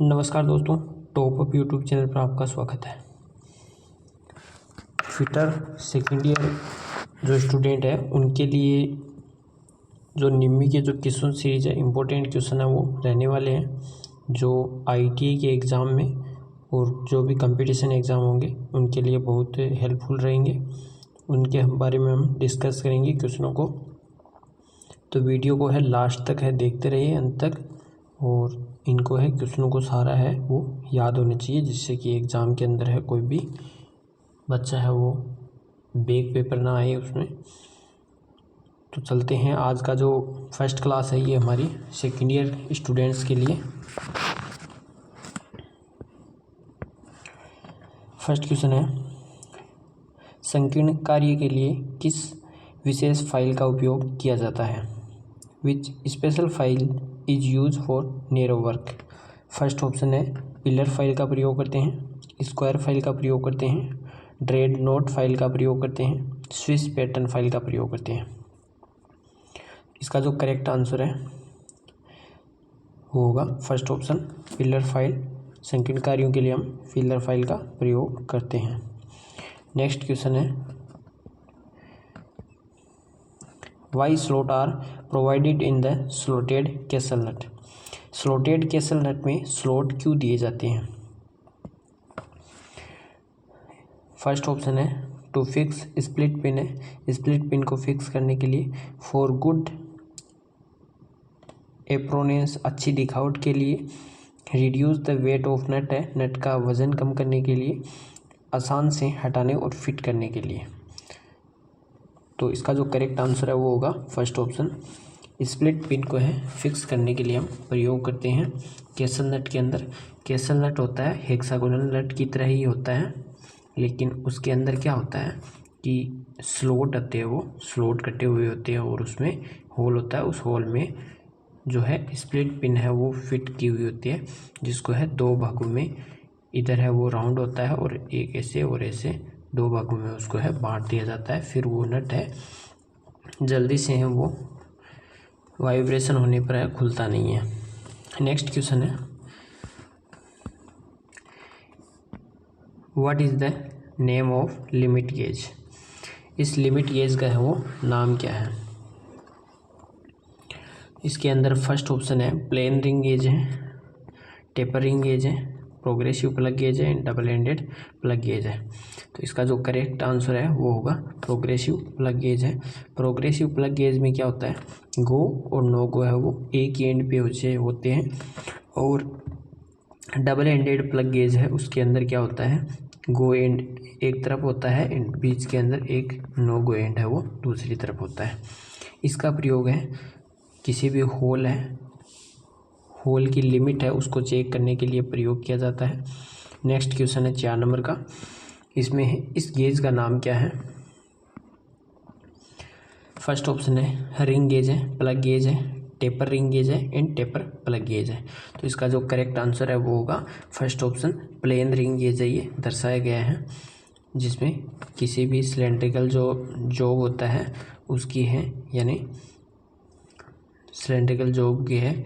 नमस्कार दोस्तों, top up YouTube channel पर आपका स्वागत है। फिटर सेकेंड ईयर जो स्टूडेंट है उनके लिए जो निम्मी के जो क्वेश्चन सीरीज है, इम्पोर्टेंट क्वेश्चन है वो रहने वाले हैं जो आईटीआई के एग्ज़ाम में और जो भी कंपटीशन एग्ज़ाम होंगे उनके लिए बहुत हेल्पफुल रहेंगे। उनके बारे में हम डिस्कस करेंगे क्वेश्चनों को। तो वीडियो को है लास्ट तक है देखते रहिए अंत तक, और इनको है क्वेश्चनों को सारा है वो याद होने चाहिए, जिससे कि एग्ज़ाम के अंदर है कोई भी बच्चा है वो बैक पेपर ना आए उसमें। तो चलते हैं, आज का जो फर्स्ट क्लास है ये हमारी सेकेंड ईयर स्टूडेंट्स के लिए। फर्स्ट क्वेश्चन है, संकीर्ण कार्य के लिए किस विशेष फाइल का उपयोग किया जाता है? Which special file is use for narrow work? First option है पिलर फाइल का प्रयोग करते हैं, स्क्वायर फाइल का प्रयोग करते हैं, ड्रेड नोट फाइल का प्रयोग करते हैं, स्विस पैटर्न फाइल का प्रयोग करते हैं। इसका जो करेक्ट आंसर है वो होगा फर्स्ट ऑप्शन पिलर फाइल। संकीर्ण कार्यों के लिए हम पिलर फाइल का प्रयोग करते हैं। नेक्स्ट क्वेश्चन है, why slot are provided in the slotted castle nut? Slotted castle nut में स्लॉट क्यों दिए जाते हैं? फर्स्ट ऑप्शन है टू फिक्स स्प्लिट पिन है, स्प्लिट पिन को फिक्स करने के लिए, फॉर गुड एप्रोनेंस अच्छी दिखावट के लिए, रिड्यूस द वेट ऑफ नट है नट का वजन कम करने के लिए, आसान से हटाने और फिट करने के लिए। तो इसका जो करेक्ट आंसर है वो होगा फर्स्ट ऑप्शन, स्प्लिट पिन को है फिक्स करने के लिए हम प्रयोग करते हैं कैसल नट के अंदर। कैसल नट होता है हेक्सागोनल नट की तरह ही होता है, लेकिन उसके अंदर क्या होता है कि स्लॉट होते हैं, वो स्लॉट कटे हुए होते हैं और उसमें होल होता है। उस होल में जो है स्प्लिट पिन है वो फिट की हुई होती है, जिसको है दो भागों में, इधर है वो राउंड होता है और एक ऐसे और ऐसे दो भागों में उसको है बांट दिया जाता है। फिर वो नट है जल्दी से है वो वाइब्रेशन होने पर है खुलता नहीं है। नेक्स्ट क्वेश्चन है, what is the name of limit gauge? इस लिमिट गेज का है वो नाम क्या है? इसके अंदर फर्स्ट ऑप्शन है प्लेन रिंग गेज है, टेपर रिंग गेज है, प्रोग्रेसिव प्लग गेज है, डबल एंडेड प्लग गेज है। तो इसका जो करेक्ट आंसर है वो होगा प्रोग्रेसिव प्लग गेज है। प्रोग्रेसिव प्लग गेज में क्या होता है, गो और नो गो है वो एक ही एंड पे होते हैं, और डबल एंडेड प्लग गेज है उसके अंदर क्या होता है, गो एंड एक तरफ होता है एंड बीच के अंदर एक नो गो एंड है वो दूसरी तरफ होता है। इसका प्रयोग है किसी भी होल है, होल की लिमिट है उसको चेक करने के लिए प्रयोग किया जाता है। नेक्स्ट क्वेश्चन है 4 नंबर का, इसमें है इस गेज का नाम क्या है? फर्स्ट ऑप्शन है रिंग गेज है, प्लग गेज है, टेपर रिंग गेज है एंड टेपर प्लग गेज है। तो इसका जो करेक्ट आंसर है वो होगा first option plain ring gauge है, ये दर्शाया गया है, जिसमें किसी भी सिलेंड्रिकल जो जॉब होता है उसकी है, यानी सिलेंड्रिकल जॉब की है,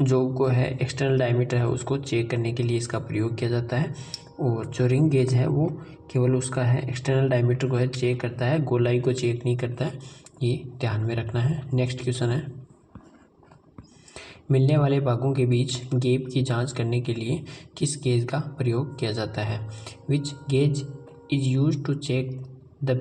जॉब को है एक्सटर्नल डायमीटर है उसको चेक करने के लिए इसका प्रयोग किया जाता है। और जो रिंग गेज है वो केवल उसका है एक्सटर्नल डायमीटर को है चेक करता है, गोलाई को चेक नहीं करता है, ये ध्यान में रखना है। नेक्स्ट क्वेश्चन है, मिलने वाले भागों के बीच गैप की जांच करने के लिए किस गेज का प्रयोग किया जाता है? Which gauge is use to check the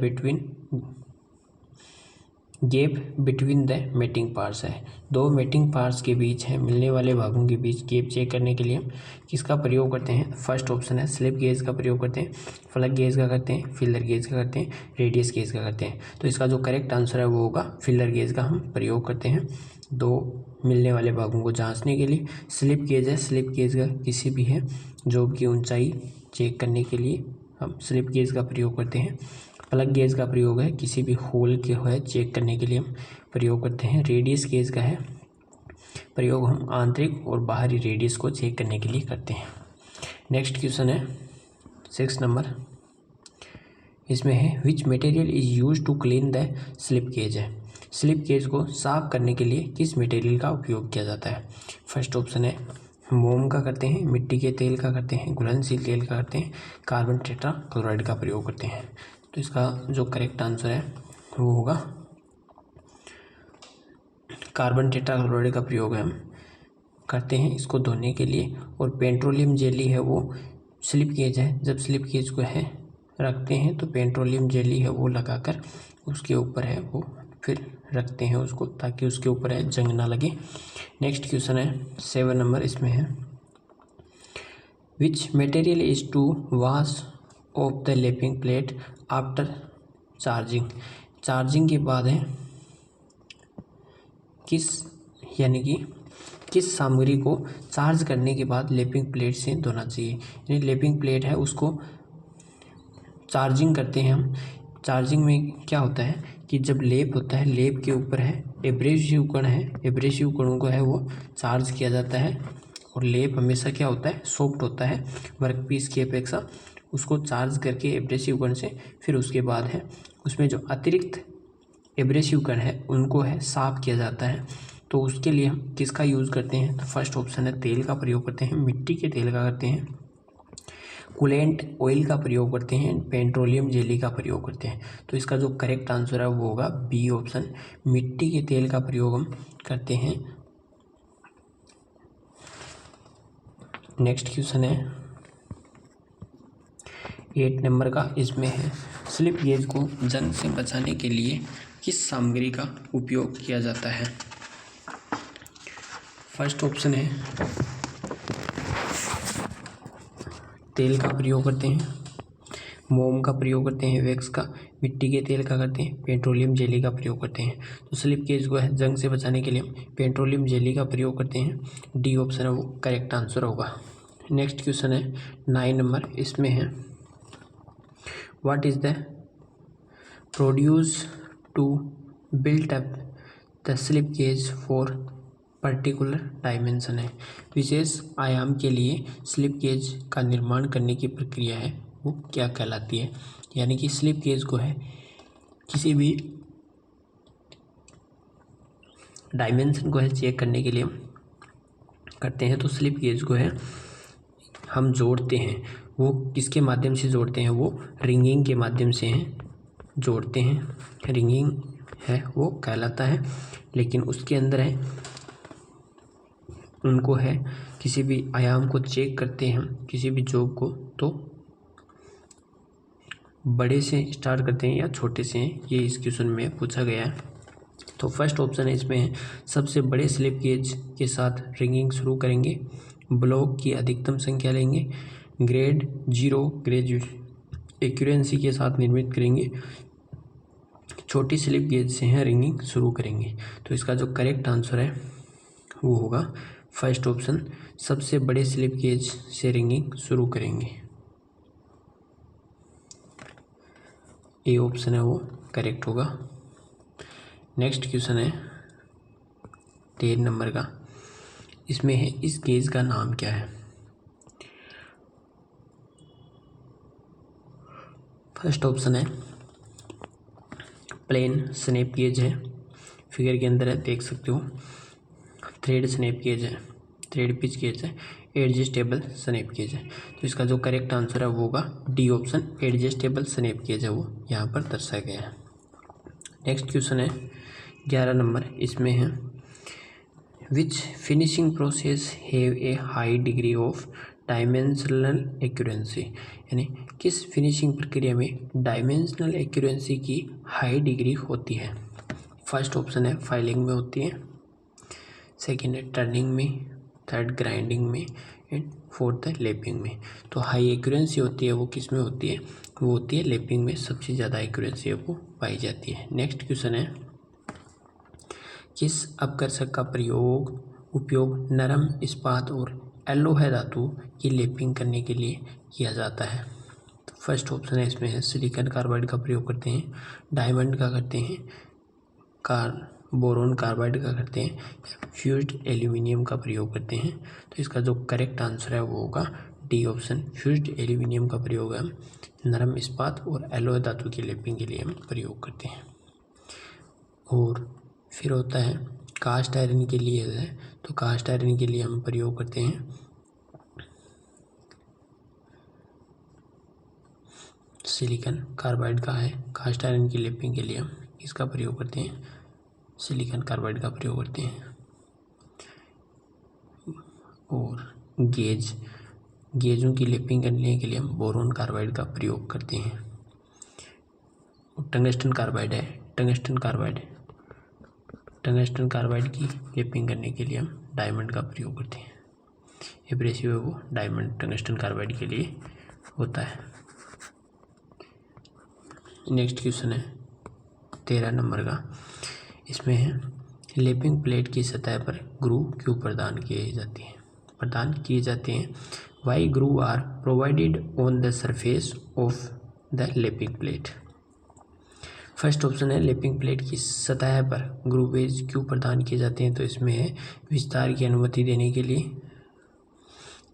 gap between the mating parts है। दो मेटिंग पार्ट्स के बीच है, मिलने वाले भागों के बीच गैप चेक करने के लिए हम किसका प्रयोग करते हैं? फर्स्ट ऑप्शन है स्लिप गेज का प्रयोग करते हैं, प्लग गेज का करते हैं, फिलर गेज का करते हैं, रेडियस गेज का करते हैं। तो इसका जो करेक्ट आंसर है वो होगा फिलर गेज का हम प्रयोग करते हैं दो मिलने वाले भागों को जांचने के लिए। स्लिप गेज है, स्लिप गेज का किसी भी है जॉब की ऊंचाई चेक करने के लिए हम स्लिप गेज का प्रयोग करते हैं। प्लग गेज का प्रयोग है किसी भी होल के है चेक करने के लिए हम प्रयोग करते हैं। रेडियस गेज का है प्रयोग हम आंतरिक और बाहरी रेडियस को चेक करने के लिए करते हैं। नेक्स्ट क्वेश्चन है 6 नंबर, इसमें है which material is use to clean the slip gauge है। स्लिप गेज को साफ करने के लिए किस मटेरियल का उपयोग किया जाता है? फर्स्ट ऑप्शन है मोम का करते हैं, मिट्टी के तेल का करते हैं, घुलनशील तेल का करते हैं, कार्बन टेट्रा क्लोराइड का प्रयोग करते हैं। तो इसका जो करेक्ट आंसर है वो होगा कार्बन टेट्रा क्लोराइड का प्रयोग हम करते हैं इसको धोने के लिए। और पेट्रोलियम जेली है वो स्लिप गेज है, जब स्लिप गेज को है रखते हैं तो पेट्रोलियम जेली है वो लगाकर उसके ऊपर है वो फिर रखते हैं उसको, ताकि उसके ऊपर है जंग ना लगे। नेक्स्ट क्वेश्चन है 7 नंबर, इसमें है which material is to wash off the lapping plate after charging. Charging के बाद है किस सामग्री को चार्ज करने के बाद लैपिंग प्लेट से धोना चाहिए। यानी लैपिंग प्लेट है उसको चार्जिंग करते हैं हम। चार्जिंग में क्या होता है कि जब लेप होता है, लेप के ऊपर है एब्रेसिव कण है, एब्रेसिव कणों को है वो चार्ज किया जाता है। और लेप हमेशा क्या होता है, सॉफ्ट होता है वर्कपीस की अपेक्षा। उसको चार्ज करके एब्रेसिव कण से फिर उसके बाद है उसमें जो अतिरिक्त एब्रेसिव कण है उनको है साफ किया जाता है। तो उसके लिए हम किसका यूज़ करते हैं, तो फर्स्ट ऑप्शन है तेल का प्रयोग करते हैं, मिट्टी के तेल का करते हैं, कूलेंट ऑयल का प्रयोग करते हैं, पेट्रोलियम जेली का प्रयोग करते हैं। तो इसका जो करेक्ट आंसर है वो होगा बी ऑप्शन, मिट्टी के तेल का प्रयोग हम करते हैं। नेक्स्ट क्वेश्चन है 8 नंबर का, इसमें है स्लिप गेज को जंग से बचाने के लिए किस सामग्री का उपयोग किया जाता है। फर्स्ट ऑप्शन है तेल का प्रयोग करते हैं, मोम का प्रयोग करते हैं, वैक्स का, मिट्टी के तेल का करते हैं, पेट्रोलियम जेली का प्रयोग करते हैं। तो स्लिप गेज को है जंग से बचाने के लिए पेट्रोलियम जेली का प्रयोग करते हैं। डी ऑप्शन है वो करेक्ट आंसर होगा। नेक्स्ट क्वेश्चन है 9 नंबर, इसमें है what is the produce to built up the slip gauge for particular dimension है। विशेष आयाम के लिए स्लिप गेज का निर्माण करने की प्रक्रिया है वो क्या कहलाती है। यानी कि स्लिप गेज को है किसी भी डायमेंशन को है चेक करने के लिए करते हैं। तो स्लिप गेज को है हम जोड़ते हैं, वो किसके माध्यम से जोड़ते हैं, वो रिंगिंग के माध्यम से हैं जोड़ते हैं, रिंगिंग है वो कहलाता है। लेकिन उसके अंदर है उनको है किसी भी आयाम को चेक करते हैं हम किसी भी जॉब को, तो बड़े से स्टार्ट करते हैं या छोटे से हैं, ये इस क्वेश्चन में पूछा गया है। तो फर्स्ट ऑप्शन है इसमें है सबसे बड़े स्लिप गेज के साथ रिंगिंग शुरू करेंगे, ब्लॉक की अधिकतम संख्या लेंगे, ग्रेड 0 ग्रेड एक्यूरेंसी के साथ निर्मित करेंगे, छोटी स्लिप गेज से हैं रिंगिंग शुरू करेंगे। तो इसका जो करेक्ट आंसर है वो होगा फर्स्ट ऑप्शन, सबसे बड़े स्लिप गेज से रिंगिंग शुरू करेंगे। ए ऑप्शन है वो करेक्ट होगा। नेक्स्ट क्वेश्चन है 13 नंबर का, इसमें है इस गेज का नाम क्या है। फर्स्ट ऑप्शन है प्लेन स्नैप गेज है, फिगर के अंदर है देख सकते हो, थ्रेड स्नैप गेज है, थ्रेड पिच गेज है, एडजस्टेबल स्नैप गेज है। तो इसका जो करेक्ट आंसर है वो होगा D option, adjustable snap gauge है वो यहाँ पर दर्शाया गया है। नेक्स्ट क्वेश्चन है 11 नंबर, इसमें है which finishing process have a high degree of dimensional accuracy. यानी किस फिनिशिंग प्रक्रिया में डायमेंशनल एक्यूरेंसी की हाई डिग्री होती है। फर्स्ट ऑप्शन है फाइलिंग में होती है, सेकेंड है टर्निंग में, थर्ड ग्राइंडिंग में एंड फोर्थ है लेपिंग में। तो हाई एक्यूरेंसी होती है वो किस में होती है, वो होती है लेपिंग में, सबसे ज़्यादा एक्यूरेंसी वो पाई जाती है। नेक्स्ट क्वेश्चन है किस अपकर्षक का उपयोग नरम इस्पात और एलोहे धातु की लेपिंग करने के लिए किया जाता है। तो फर्स्ट ऑप्शन है इसमें है सिलिकॉन कार्बाइड का प्रयोग करते हैं, डायमंड का करते हैं, बोरोन कार्बाइड का करते हैं, फ्यूज्ड एल्यूमिनियम का प्रयोग करते हैं। तो इसका जो करेक्ट आंसर है वो होगा डी ऑप्शन, फ्यूज्ड एल्यूमिनियम का प्रयोग हम नरम इस्पात और एलोय धातु की लेपिंग के लिए हम प्रयोग करते हैं। और फिर होता है कास्ट आयरन के लिए है, तो कास्ट आयरन के लिए हम प्रयोग करते हैं सिलिकॉन कार्बाइड का है। कास्ट आयरन की लेपिंग के लिए हम इसका प्रयोग करते हैं, सिलिकॉन कार्बाइड का प्रयोग करते हैं। और गेजों की लेपिंग करने के लिए हम बोरोन कार्बाइड का प्रयोग करते हैं। टंगस्टन कार्बाइड है, टंगस्टन कार्बाइड की लेपिंग करने के लिए हम डायमंड का प्रयोग करते हैं। एब्रेसिव है वो डायमंड टंगस्टन कार्बाइड के लिए होता है। नेक्स्ट क्वेश्चन है 13 नंबर का। इसमें है लेपिंग प्लेट की सतह पर ग्रूव क्यों प्रदान किए जाते हैं। Y groove are provided on the surface of the lapping plate. First option है लेपिंग प्लेट की सतह पर ग्रूवेज क्यों प्रदान किए जाते हैं, तो इसमें है विस्तार की अनुमति देने के लिए,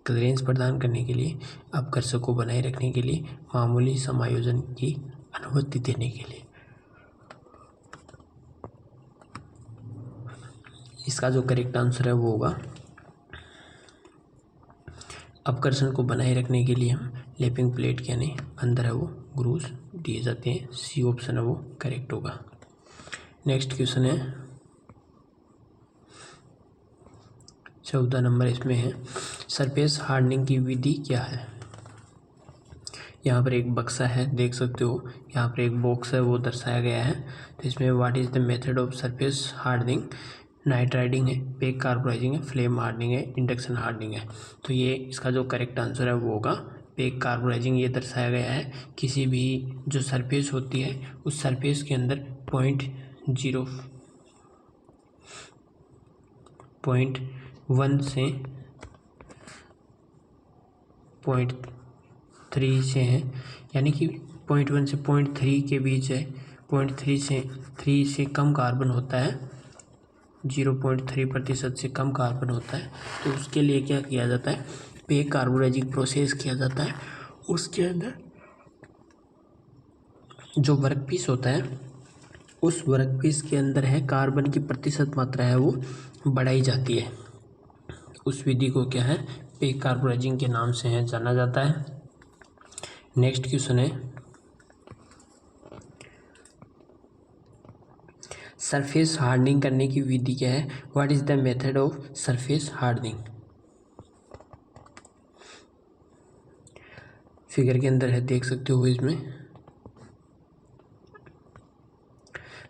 क्लियरेंस प्रदान करने के लिए, अपकर्षक को बनाए रखने के लिए, मामूली समायोजन की अनुमति देने के लिए। इसका जो करेक्ट आंसर है वो होगा अपकर्षण को बनाए रखने के लिए हम लेपिंग प्लेट के यानी अंदर है वो ग्रूव्स दिए जाते हैं। सी ऑप्शन है वो करेक्ट होगा। नेक्स्ट क्वेश्चन है 14 नंबर। इसमें है सरफेस हार्डनिंग की विधि क्या है। यहाँ पर एक बक्सा है, देख सकते हो, यहाँ पर एक बॉक्स है वो दर्शाया गया है। तो इसमें what is the method of surface hardening. Night riding है, पेक कार्बोराइजिंग है, फ्लेम हार्डनिंग है, इंडक्शन हार्डनिंग है। तो ये इसका जो करेक्ट आंसर है वो होगा पेक कार्बोराइजिंग। ये दर्शाया गया है किसी भी जो सरफेस होती है उस सरफेस के अंदर 0.1 से 0.3 से है, यानी कि 0.1 से 0.3 के बीच है। 0.3 से कम कार्बन होता है, 0.3% से कम कार्बन होता है। तो उसके लिए क्या किया जाता है, पेक कार्बोराइजिंग प्रोसेस किया जाता है। उसके अंदर जो वर्कपीस होता है उस वर्कपीस के अंदर है कार्बन की प्रतिशत मात्रा है वो बढ़ाई जाती है। उस विधि को क्या है, पेक कार्बोराइजिंग के नाम से है जाना जाता है। नेक्स्ट क्वेश्चन है सरफेस हार्डनिंग करने की विधि क्या है। What is the method of surface hardening. Figure के अंदर है, देख सकते हो इसमें।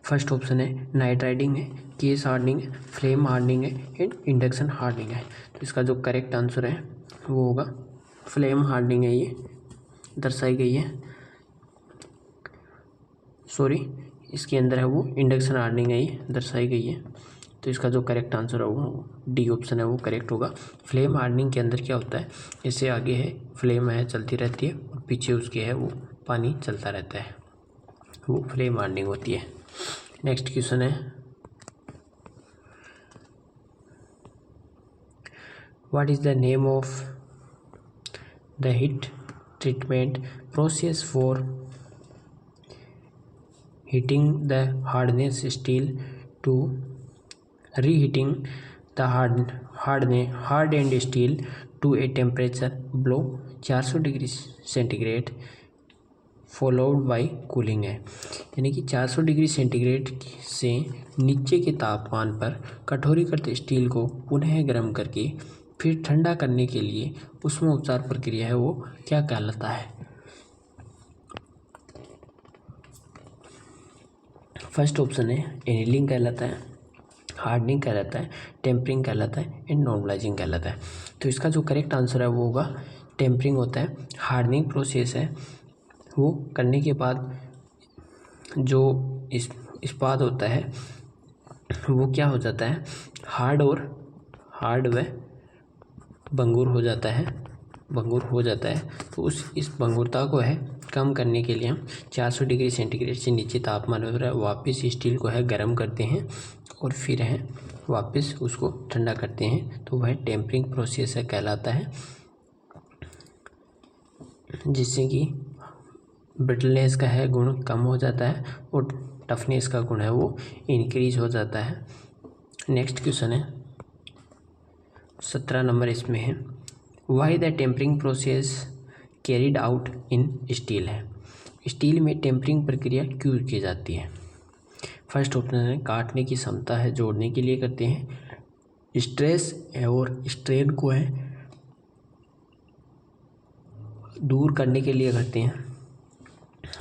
फर्स्ट ऑप्शन है नाइट राइडिंग है, केस हार्डनिंग है, फ्लेम हार्डनिंग है एंड इंडक्शन हार्डनिंग है। तो इसका जो करेक्ट आंसर है वो होगा फ्लेम हार्डनिंग है, ये दर्शाई गई है। सॉरी, इसके अंदर है वो इंडक्शन हार्डनिंग है, ये दर्शाई गई है। तो इसका जो करेक्ट आंसर होगा डी ऑप्शन है वो करेक्ट होगा। फ्लेम हार्डनिंग के अंदर क्या होता है, इससे आगे है फ्लेम है चलती रहती है और पीछे उसके है वो पानी चलता रहता है, वो फ्लेम हार्डनिंग होती है। नेक्स्ट क्वेश्चन है what is the name of the heat treatment process for heating the hardness steel to reheating the hardened steel to a temperature below 400 degree centigrade followed by cooling है। यानी कि 400 degree centigrade से नीचे के तापमान पर कठोरीकृत steel को पुनः गर्म करके फिर ठंडा करने के लिए उष्मा उपचार प्रक्रिया है वो क्या कहलाता है। फर्स्ट ऑप्शन है एनीलिंग कहलाता है, हार्डनिंग कहलाता है, टेम्परिंग कहलाता है एंड नॉर्मलाइजिंग कहलाता है। तो इसका जो करेक्ट आंसर है वो होगा टेम्परिंग होता है। हार्डनिंग प्रोसेस है वो करने के बाद जो इस्पात होता है वो क्या हो जाता है, हार्ड व भंगुर हो जाता है। तो इस भंगुरता को है कम करने के लिए हम 400 डिग्री सेंटीग्रेड से नीचे तापमान पर वापस स्टील को है गर्म करते हैं और फिर है वापस उसको ठंडा करते हैं। तो वह टेम्परिंग प्रोसेस है कहलाता है, जिससे कि ब्रिटलनेस का है गुण कम हो जाता है और टफनेस का गुण है वो इंक्रीज हो जाता है। नेक्स्ट क्वेश्चन है 17 नंबर, इसमें है why the tempering process carried out in steel है। स्टील में टेम्परिंग प्रक्रिया क्यों की जाती है। फर्स्ट ऑप्शन है काटने की क्षमता है जोड़ने के लिए करते हैं, स्ट्रेस और स्ट्रेन को है दूर करने के लिए करते हैं,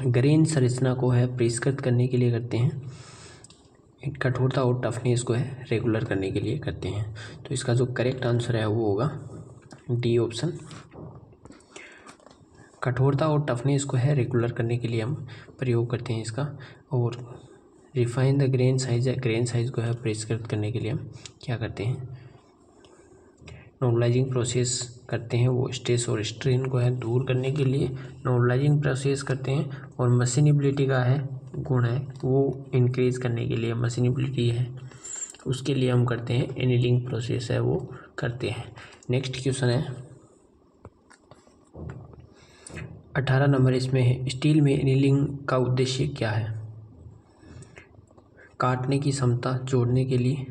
ग्रेन संरचना को है परिष्कृत करने के लिए करते हैं, कठोरता और टफनेस को है रेगुलर करने के लिए करते हैं। तो इसका जो करेक्ट आंसर है वो होगा डी ऑप्शन। कठोरता और टफनेस को है रेगुलर करने के लिए हम प्रयोग करते हैं इसका। और रिफाइन द ग्रेन साइज है, ग्रेन साइज को है परिष्कृत करने के लिए हम क्या करते हैं, नॉर्मलाइजिंग प्रोसेस करते हैं, वो स्ट्रेस और स्ट्रेन को है दूर करने के लिए नॉर्मलाइजिंग प्रोसेस करते हैं। और मशीनेबिलिटी का है गुण है वो इंक्रीज करने के लिए मशीनेबिलिटी है उसके लिए हम करते हैं, एनीलिंग प्रोसेस है वो करते हैं। नेक्स्ट क्वेश्चन है 18 नंबर, इसमें है स्टील में एनीलिंग का उद्देश्य क्या है। काटने की क्षमता जोड़ने के लिए,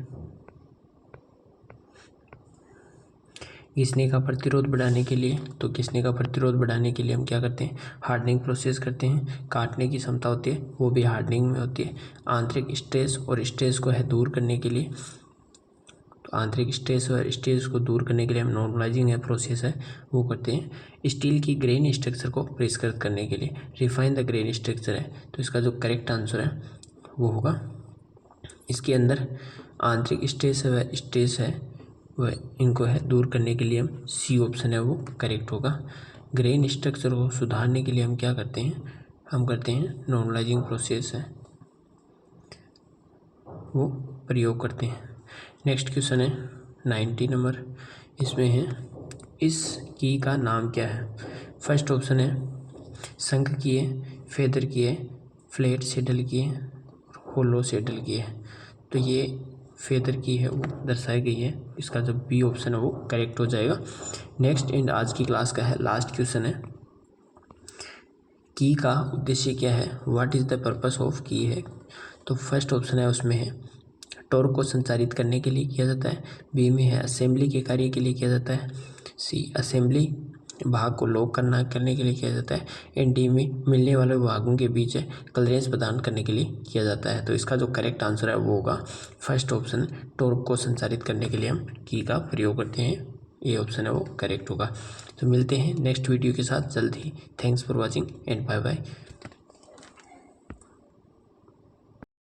घिसने का प्रतिरोध बढ़ाने के लिए, तो घिसने का प्रतिरोध बढ़ाने के लिए हम क्या करते हैं, हार्डनिंग प्रोसेस करते हैं। काटने की क्षमता होती है वो भी हार्डनिंग में होती है। आंतरिक स्ट्रेस और स्ट्रेस को है दूर करने के लिए, तो आंतरिक स्ट्रेस और स्ट्रेस को दूर करने के लिए हम नॉर्मलाइजिंग है प्रोसेस है वो करते हैं। स्टील की ग्रेन स्ट्रक्चर को परिष्कृत करने के लिए रिफाइन द ग्रेन स्ट्रक्चर है, तो इसका जो करेक्ट आंसर है वो होगा इसके अंदर आंतरिक स्ट्रेस है वह इनको है दूर करने के लिए हम सी ऑप्शन है वो करेक्ट होगा। ग्रेन स्ट्रक्चर को सुधारने के लिए हम क्या करते हैं, हम करते हैं नॉर्मलाइजिंग प्रोसेस है वो प्रयोग करते हैं। नेक्स्ट क्वेश्चन है 90 नंबर, इसमें है इस की का नाम क्या है। फर्स्ट ऑप्शन है शंख की है, फेदर की है, फ्लैट सेडल की है, होलो सेडल की है। तो ये फेदर की है वो दर्शाई गई है, इसका जो बी ऑप्शन है वो करेक्ट हो जाएगा। नेक्स्ट एंड आज की क्लास का है लास्ट क्वेश्चन है की का उद्देश्य क्या है, what is the purpose of की है। तो फर्स्ट ऑप्शन है उसमें है टॉर्क को संचारित करने के लिए किया जाता है, बी में है असेंबली के कार्य के लिए किया जाता है, सी असेंबली भाग को लॉक करने के लिए किया जाता है, एंड डी में मिलने वाले भागों के बीच क्लियरेंस प्रदान करने के लिए किया जाता है। तो इसका जो करेक्ट आंसर है वो होगा फर्स्ट ऑप्शन, टॉर्क को संचारित करने के लिए हम की का प्रयोग करते हैं, ये ऑप्शन है वो करेक्ट होगा। तो मिलते हैं नेक्स्ट वीडियो के साथ जल्द ही। Thanks for watching and bye bye.